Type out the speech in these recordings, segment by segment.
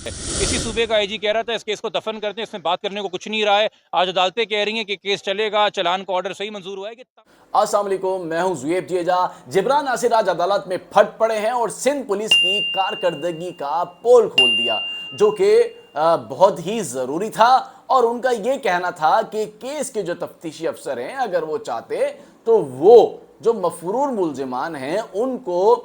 इसी सूबे का आईजी कह रहा था इस केस को दफन करते हैं, इसमें बात करने को कुछ नहीं रहा है। आज अदालतें कह रही हैं कि केस चलेगा, चालान का ऑर्डर सही मंजूर हुआ है कि अस्सलाम वालेकुम, मैं हूं ज़ुएब जेजा। जिब्रान नासिर आज अदालत में फट पड़े हैं और सिंध पुलिस की कारकर्दगी का पोल खोल दिया, जो कि बहुत ही ज़रूरी था। और उनका ये कहना था कि केस के जो तफ्तीशी अफसर हैं, अगर वो चाहते तो वो जो मफरूर मुल्जिमान हैं उनको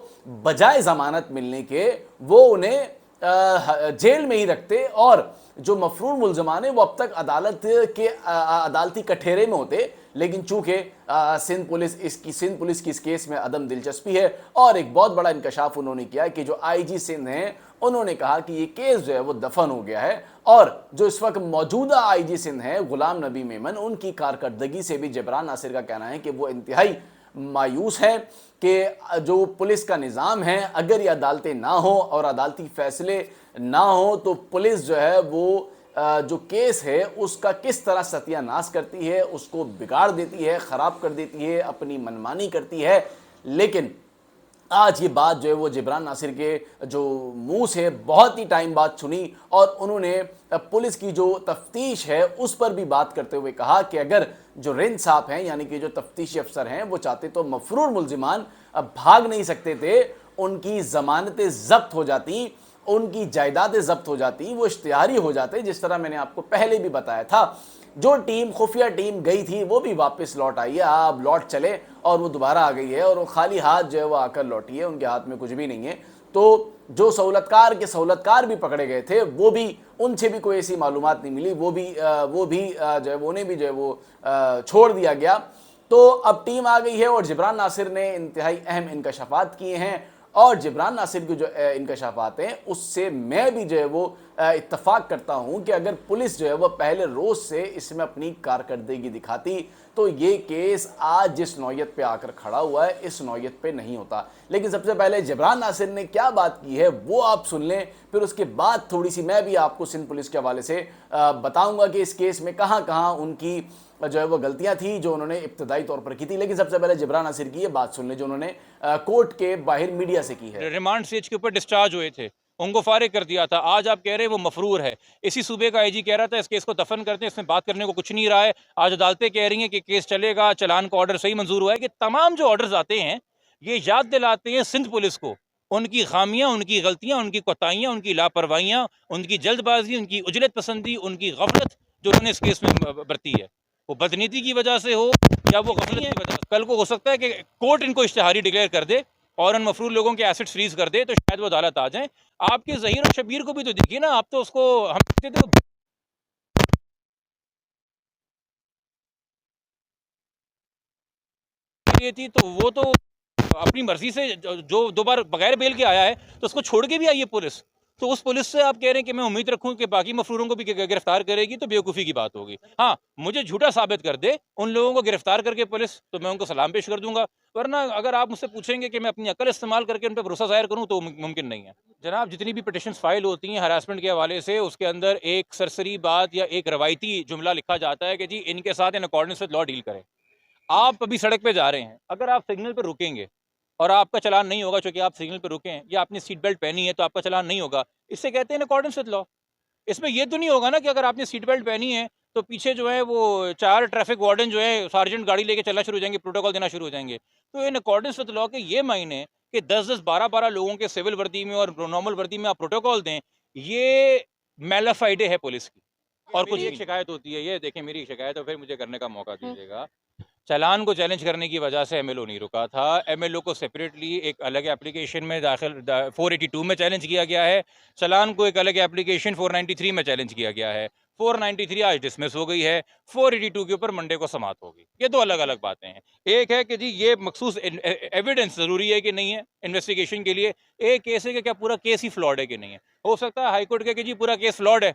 बजाय ज़मानत मिलने के वो उन्हें जेल में ही रखते, और जो मफरूर मुल्ज़मान है वो अब तक अदालत के अदालती कठेरे में होते। लेकिन चूंकि सिंध पुलिस की इस केस में अदम दिलचस्पी है, और एक बहुत बड़ा इंकशाफ उन्होंने किया कि जो आईजी सिंध हैं उन्होंने कहा कि ये केस जो है वो दफन हो गया है। और जो इस वक्त मौजूदा आईजी सिंध हैं गुलाम नबी मेमन, उनकी कारकर्दगी से भी जिब्रान नासिर का कहना है कि वो इंतहाई मायूस है कि जो पुलिस का निज़ाम है, अगर ये अदालतें ना हो और अदालती फैसले ना हो तो पुलिस जो है वो जो केस है उसका किस तरह सत्यानाश करती है, उसको बिगाड़ देती है, ख़राब कर देती है, अपनी मनमानी करती है। लेकिन आज ये बात जो है वो जिब्रान नासिर के जो मुंह से बहुत ही टाइम बाद सुनी, और उन्होंने पुलिस की जो तफ्तीश है उस पर भी बात करते हुए कहा कि अगर जो रिंद साहब हैं यानी कि जो तफ्तीशी अफसर हैं वो चाहते तो मफरूर मुल्जिमान अब भाग नहीं सकते थे, उनकी ज़मानतें ज़ब्त हो जाती, उनकी जायदादें ज़ब्त हो जाती, वो इश्तिहारी हो जाते, जिस तरह मैंने आपको पहले भी बताया था। जो टीम खुफिया टीम गई थी वो भी वापस लौट आई है, आप लौट चले और वो दोबारा आ गई है, और वो खाली हाथ जो है वो आकर लौटी है, उनके हाथ में कुछ भी नहीं है। तो जो सहूलतकार भी पकड़े गए थे वो भी, उनसे भी कोई ऐसी मालूमात नहीं मिली, वो भी जो है उन्हें भी जो है वो छोड़ दिया गया। तो अब टीम आ गई है और जिब्रान नासिर ने इंतहाई अहम इंकशाफात किए हैं, और जिब्रान नासिर की जो इंकशाफात हैं उससे मैं भी जो है वो इत्तफाक करता हूँ कि अगर पुलिस जो है वो पहले रोज़ से इसमें अपनी कारकर्दगी दिखाती तो ये केस आज जिस नौयत पे आकर खड़ा हुआ है इस नौयत पे नहीं होता। लेकिन सबसे पहले जिब्रान नासिर ने क्या बात की है वो आप सुन लें, फिर उसके बाद थोड़ी सी मैं भी आपको सिंध पुलिस के हवाले से बताऊँगा कि इस केस में कहाँ कहाँ उनकी जो है वो गलतियां थी जो उन्होंने इब्तदाई तौर पर की थी। लेकिन सबसे पहले जिब्रान नासिर की ये बात सुन ले जो उन्होंने कोर्ट के बाहर मीडिया से की है। रिमांड स्टेज के ऊपर डिस्चार्ज हुए थे, उनको फारिग कर दिया था। आज आप कह रहे हैं वो मफरूर है। इसी सूबे का आईजी कह रहा था इस केस को दफन करते हैं, इसमें बात करने को कुछ नहीं रहा है। आज अदालतें कह रही हैं कि केस चलेगा, चालान का ऑर्डर सही मंजूर हुआ है। कि तमाम जो ऑर्डर्स आते हैं ये याद दिलाते हैं सिंध पुलिस को उनकी खामियां, उनकी गलतियां, उनकी कोताहियां, उनकी लापरवाहियां, उनकी जल्दबाजी, उनकी उजलत पसंदी, उनकी गफलत जो उन्होंने इस केस में बरती है। वो बदनीति की वजह से हो या वो गफलत की वजह से, कल को हो सकता है कि कोर्ट इनको इश्तिहारी डिक्लेयर कर दे और उन मफरूर लोगों के एसेट्स फ्रीज कर दे, तो शायद वो अदालत आ जाए। आपके ज़हीर और शबीर को भी तो देखिए ना, आप तो उसको हम कहते थे थी, तो वो तो अपनी मर्जी से जो 2 बार बगैर बेल के आया है तो उसको छोड़ के भी आई है पुलिस। तो उस पुलिस से आप कह रहे हैं कि मैं उम्मीद रखूं कि बाकी मफरूरों को भी गिरफ्तार करेगी, तो बेवकूफ़ी की बात होगी। हाँ, मुझे झूठा साबित कर दे उन लोगों को गिरफ्तार करके पुलिस, तो मैं उनको सलाम पेश कर दूंगा। वरना अगर आप मुझसे पूछेंगे कि मैं अपनी अकल इस्तेमाल करके उन पर भरोसा ज़ाहिर करूँ तो मुमकिन नहीं है। जनाब, जितनी भी पिटिशंस फाइल होती हैं हरासमेंट के हवाले से, उसके अंदर एक सरसरी बात या एक रवायती जुमला लिखा जाता है कि जी इनके साथ in accordance with law deal करें। आप अभी सड़क पे जा रहे हैं, अगर आप सिग्नल पर रुकेंगे और आपका चालान नहीं होगा क्योंकि आप सिग्नल पर रुके हैं, या आपने सीट बेल्ट पहनी है तो आपका चालान नहीं होगा, इससे कहते हैं इन अकॉर्डेंस विद लॉ। इसमें ये तो नहीं होगा ना कि अगर आपने सीट बेल्ट पहनी है तो पीछे जो है वो 4 ट्रैफिक वार्डन जो है सार्जेंट गाड़ी लेके चलना शुरू हो जाएंगे, प्रोटोकॉल देना शुरू हो जाएंगे। तो इन अकॉर्डेंस विद लॉ के ये मायने कि 10-10, 12-12 लोगों के सिविल वर्दी में और नॉर्मल वर्दी में आप प्रोटोकॉल दें, ये मेलाफाइडे है पुलिस की। और कुछ एक शिकायत होती है, ये देखें मेरी शिकायत है, फिर मुझे करने का मौका दीजिएगा। चालान को चैलेंज करने की वजह से एमएलओ नहीं रुका था। एमएलओ को सेपरेटली एक अलग एप्लीकेशन में दाखिल 482 में चैलेंज किया गया है। चालान को एक अलग एप्लीकेशन 493 में चैलेंज किया गया है। 493 आज डिसमिस हो गई है, 482 के ऊपर मंडे को समात होगी। ये दो अलग अलग बातें हैं। एक है कि जी ये मखसूस एविडेंस ज़रूरी है कि नहीं है इन्वेस्टिगेशन के लिए। एक केस है कि क्या पूरा केस ही फ्लॉड है कि नहीं है। हो सकता है हाईकोर्ट के कि जी पूरा केस फ्लॉड है,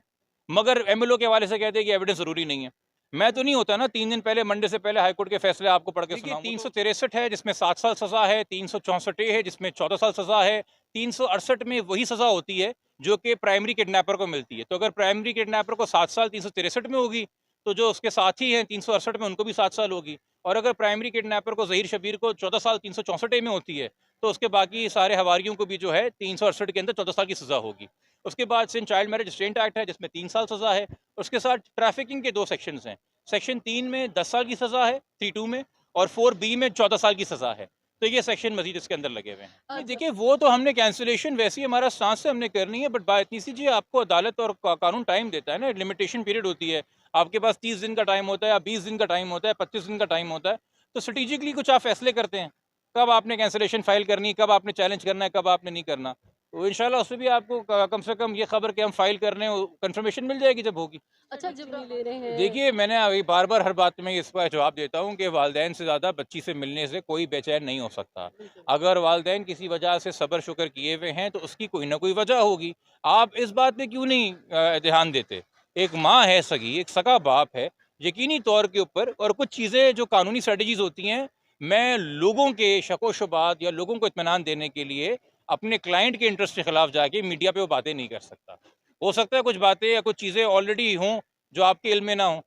मगर एमएलओ के हवाले से कहते हैं कि एविडेंस ज़रूरी नहीं है। मैं तो नहीं होता ना 3 दिन पहले, मंडे से पहले हाईकोर्ट के फैसले आपको पढ़ के सुनाऊंगा। 363 है जिसमें 7 साल सजा है, 364 है जिसमें 14 साल सजा है, 368 में वही सजा होती है जो कि प्राइमरी किडनैपर को मिलती है। तो अगर प्राइमरी किडनैपर को 7 साल 363 में होगी तो जो उसके साथी हैं 368 में उनको भी 7 साल होगी। और अगर प्राइमरी किडनैपर को ज़हीर शबीर को 14 साल 364 में होती है तो उसके बाकी सारे हवारियों को भी जो है 368 के अंदर 14 साल की सजा होगी। उसके बाद Sindh child marriage restraint act है जिसमें 3 साल सज़ा है। उसके साथ ट्रैफिकिंग के 2 सेक्शंस हैं। सेक्शन 3 में 10 साल की सज़ा है 3(2) में, और 4B में 14 साल की सज़ा है। तो ये सेक्शन मजीद इसके अंदर लगे हुए हैं। नहीं, देखिए वो तो हमने कैंसिलेशन वैसे ही हमारा स्टांस से हमने करनी है, बट बात इतनी सी जी, आपको अदालत और कानून टाइम देता है ना, लिमिटेशन पीरियड होती है। आपके पास 30 दिन का टाइम होता है, या 20 दिन का टाइम होता है, 25 दिन का टाइम होता है। तो स्ट्रेटेजिकली कुछ आप फैसले करते हैं, कब आपने कैंसिलेशन फाइल करनी है, कब आपने चैलेंज करना है, कब आपने नहीं करना। तो इंशाल्लाह उसमें भी आपको कम से कम ये खबर कि हम फाइल कर रहे हैं कंफर्मेशन मिल जाएगी जब होगी। अच्छा, जब नहीं ले रहे हैं। देखिए, मैंने अभी बार-बार हर बात में इसका जवाब देता हूँ कि वालिदैन से ज़्यादा बच्ची से मिलने से कोई बेचैन नहीं हो सकता। अगर वालिदैन किसी वजह से सब्र-शुक्र किए हुए हैं, तो उसकी कोई ना कोई वजह होगी। आप इस बात पे क्यों नहीं ध्यान देते? एक माँ है सगी, एक सगा बाप है, यकीनी तौर के ऊपर, और कुछ चीज़ें जो कानूनी स्ट्रैटेजीज़ होती हैं, मैं लोगों के शक-ओ-शुबात या लोगों को इत्मीनान देने के लिए अपने क्लाइंट के इंटरेस्ट के खिलाफ जाके मीडिया पे वो बातें नहीं कर सकता। हो सकता है कुछ बातें या कुछ चीज़ें ऑलरेडी हों जो आपके इल्म में ना हो,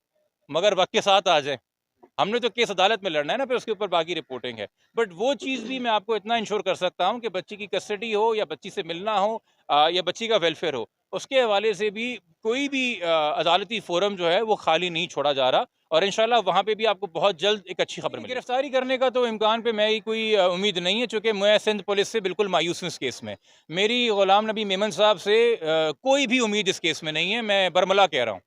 मगर वक्त के साथ आ जाए। हमने तो केस अदालत में लड़ना है ना, फिर उसके ऊपर बाकी रिपोर्टिंग है। बट वो चीज़ भी मैं आपको इतना इंश्योर कर सकता हूँ कि बच्ची की कस्टडी हो या बच्ची से मिलना हो, या बच्ची का वेलफेयर हो, उसके हवाले से भी कोई भी अदालती फोरम जो है वो खाली नहीं छोड़ा जा रहा, और इंशाल्लाह वहाँ पे भी आपको बहुत जल्द एक अच्छी खबर मिलेगी। गिरफ्तारी करने का तो इम्कान पे मैं ही कोई उम्मीद नहीं है, चूँकि मैं सिंध पुलिस से बिल्कुल मायूस हूँ इस केस में। मेरी ग़ुलाम नबी मेमन साहब से कोई भी उम्मीद इस केस में नहीं है, मैं बरमला कह रहा हूँ।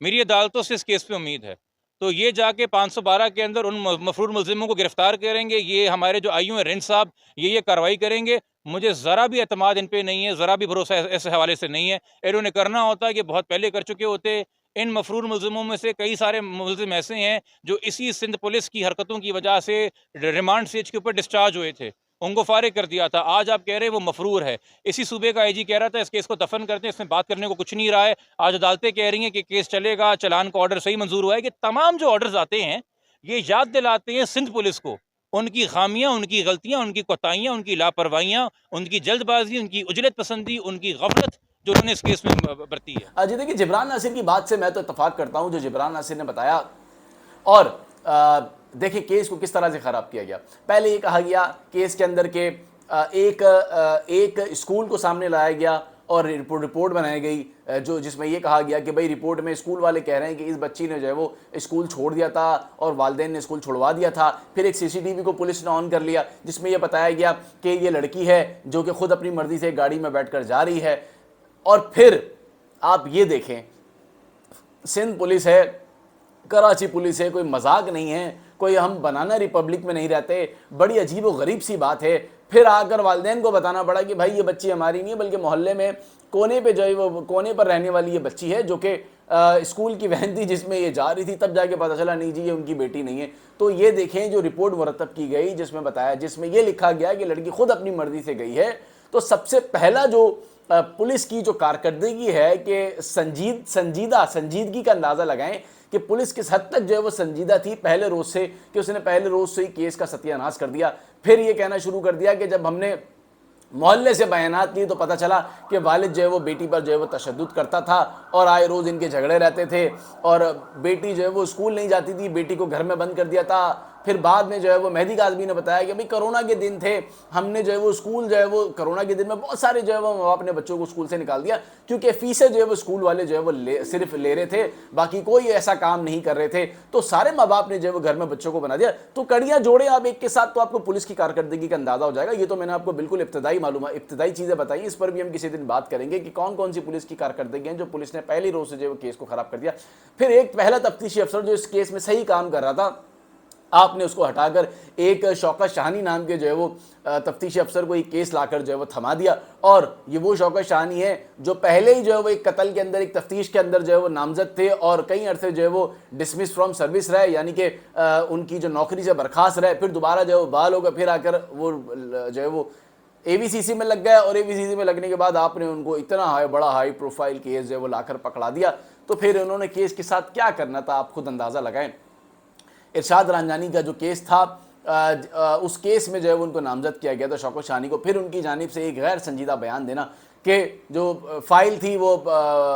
मेरी अदालतों से इस केस पे उम्मीद है। तो ये जाके 512 के अंदर उन मफरूर मुलज़िमों को गिरफ़्तार करेंगे, ये हमारे जो आईयू हैं रिंद साहब, ये कार्रवाई करेंगे। मुझे ज़रा भी एतमाद इन पे नहीं है, ज़रा भी भरोसा इस हवाले से नहीं है। इन्होंने करना होता है कि बहुत पहले कर चुके होते। इन मफरूर मुलज़िमों में से कई सारे मुलज़िम ऐसे हैं जो इसी सिंध पुलिस की हरकतों की वजह से रिमांड स्टेज के ऊपर डिस्चार्ज हुए थे। उनको फ़ारिग कर दिया था। आज आप कह रहे हैं वो मफरूर है। इसी सूबे का आईजी कह रहा था इस केस को दफन करते हैं, इसमें बात करने को कुछ नहीं रहा है। आज अदालतें कह रही हैं कि केस चलेगा, चालान का ऑर्डर सही मंजूर हुआ है। कि तमाम जो ऑर्डर्स आते हैं, ये याद दिलाते हैं सिंध पुलिस को उनकी खामियां, उनकी गलतियां, उनकी कोताहियां, उनकी लापरवाहियां, उनकी जल्दबाजी, उनकी उजलत पसंदी, उनकी गफलत जो उन्होंने इस केस में बरती है। जी देखिए, जिब्रान नासिर की बात से मैं तो इत्तेफाक करता हूं जो जिब्रान नासिर ने बताया। और देखिए केस को किस तरह से ख़राब किया गया। पहले ये कहा गया केस के अंदर के एक स्कूल को सामने लाया गया और रिपोर्ट बनाई गई, जो जिसमें ये कहा गया कि भाई रिपोर्ट में स्कूल वाले कह रहे हैं कि इस बच्ची ने जो है वो स्कूल छोड़ दिया था और वालिदैन ने स्कूल छुड़वा दिया था। फिर एक सीसीटीवी को पुलिस ने ऑन कर लिया जिसमें यह बताया गया कि ये लड़की है जो कि खुद अपनी मर्जी से गाड़ी में बैठकर जा रही है। और फिर आप ये देखें, सिंध पुलिस है, कराची पुलिस है, कोई मजाक नहीं है, कोई हम बनाना रिपब्लिक में नहीं रहते। बड़ी अजीब व गरीब सी बात है। फिर आकर वालिदैन को बताना पड़ा कि भाई ये बच्ची हमारी नहीं है, बल्कि मोहल्ले में कोने पे जो है वो कोने पर रहने वाली ये बच्ची है जो कि स्कूल की वैन थी जिसमें ये जा रही थी। तब जाके पता चला नहीं जी ये उनकी बेटी नहीं है। तो ये देखें जो रिपोर्ट मुरतब की गई जिसमें ये लिखा गया कि लड़की खुद अपनी मर्जी से गई है। तो सबसे पहला जो पुलिस की जो कारकर्दगी है कि संजीदगी का अंदाज़ा लगाएं कि पुलिस किस हद तक जो है वो संजीदा थी पहले रोज़ से, कि उसने पहले रोज़ से ही केस का सत्यानाश कर दिया। फिर ये कहना शुरू कर दिया कि जब हमने मोहल्ले से बयानात लिए तो पता चला कि वालिद जो है वो बेटी पर जो है वो तशद्दुद करता था और आए रोज़ इनके झगड़े रहते थे, और बेटी जो है वो स्कूल नहीं जाती थी, बेटी को घर में बंद कर दिया था। फिर बाद में जो है वो मेहदी काज़मी ने बताया कि भाई कोरोना के दिन थे, हमने जो है वो स्कूल जो है वो कोरोना के दिन में बहुत सारे जो है वो माँ बाप ने बच्चों को स्कूल से निकाल दिया क्योंकि फीसें जो है वो स्कूल वाले जो है वो सिर्फ ले रहे थे, बाकी कोई ऐसा काम नहीं कर रहे थे। तो सारे माँ बाप ने जो है वो घर में बच्चों को बना दिया। तो कड़ियाँ जोड़े आप एक के साथ तो आपको पुलिस की कारकर्दगी का अंदाज़ा हो जाएगा। ये तो मैंने आपको बिल्कुल इब्तदाई चीज़ें बताई, इस पर भी हम किसी दिन बात करेंगे कि कौन कौन सी पुलिस की कारकर्दगी हैं जो पुलिस ने पहली रोज़ से जो है वो केस को ख़राब कर दिया। फिर एक पहला तफ्तीशी अफसर जो इस केस में सही काम कर रहा था, आपने उसको हटाकर एक शौकत शाहानी नाम के जो है वो तफ्तीशी अफसर को एक केस लाकर जो है वो थमा दिया। और ये वो शौकत शाहानी है जो पहले ही जो है वो एक कत्ल के अंदर, एक तफ्तीश के अंदर जो है वो नामजद थे और कई अरसे जो है वो डिसमिस फ्रॉम सर्विस रहे, यानी कि उनकी जो नौकरी से बर्खास्त रहे। फिर दोबारा जो है वो बहाल होकर फिर आकर वो जो है वो AVCC में लग गया, और AVCC में लगने के बाद आपने उनको इतना बड़ा हाई प्रोफाइल केस जो है वो लाकर पकड़ा दिया। तो फिर उन्होंने केस के साथ क्या करना था आप खुद अंदाज़ा लगाएं। इरशाद रांझानी का जो केस था, उस केस में जो है उनको नामजद किया गया था शौकत शाहानी को। फिर उनकी जानिब से एक गैर संजीदा बयान देना कि जो फाइल थी वो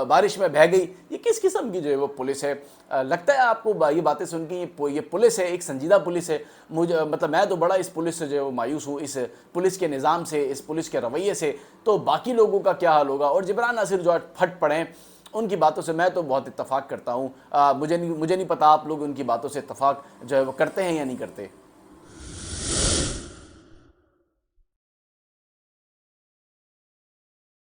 बारिश में बह गई। ये किस किस्म की जो है वो पुलिस है? लगता है आपको ये बातें सुन के ये पुलिस है, एक संजीदा पुलिस है? मुझे मतलब मैं तो बड़ा इस पुलिस से जो है वो मायूस हूँ, इस पुलिस के निज़ाम से, इस पुलिस के रवैये से। तो बाकी लोगों का क्या हाल होगा? और जिब्रान नासिर जो आज फट पड़े हैं, उनकी बातों से मैं तो बहुत इत्तफाक करता हूँ। मुझे नहीं पता आप लोग उनकी बातों से इत्तफाक जो है वो करते हैं या नहीं करते।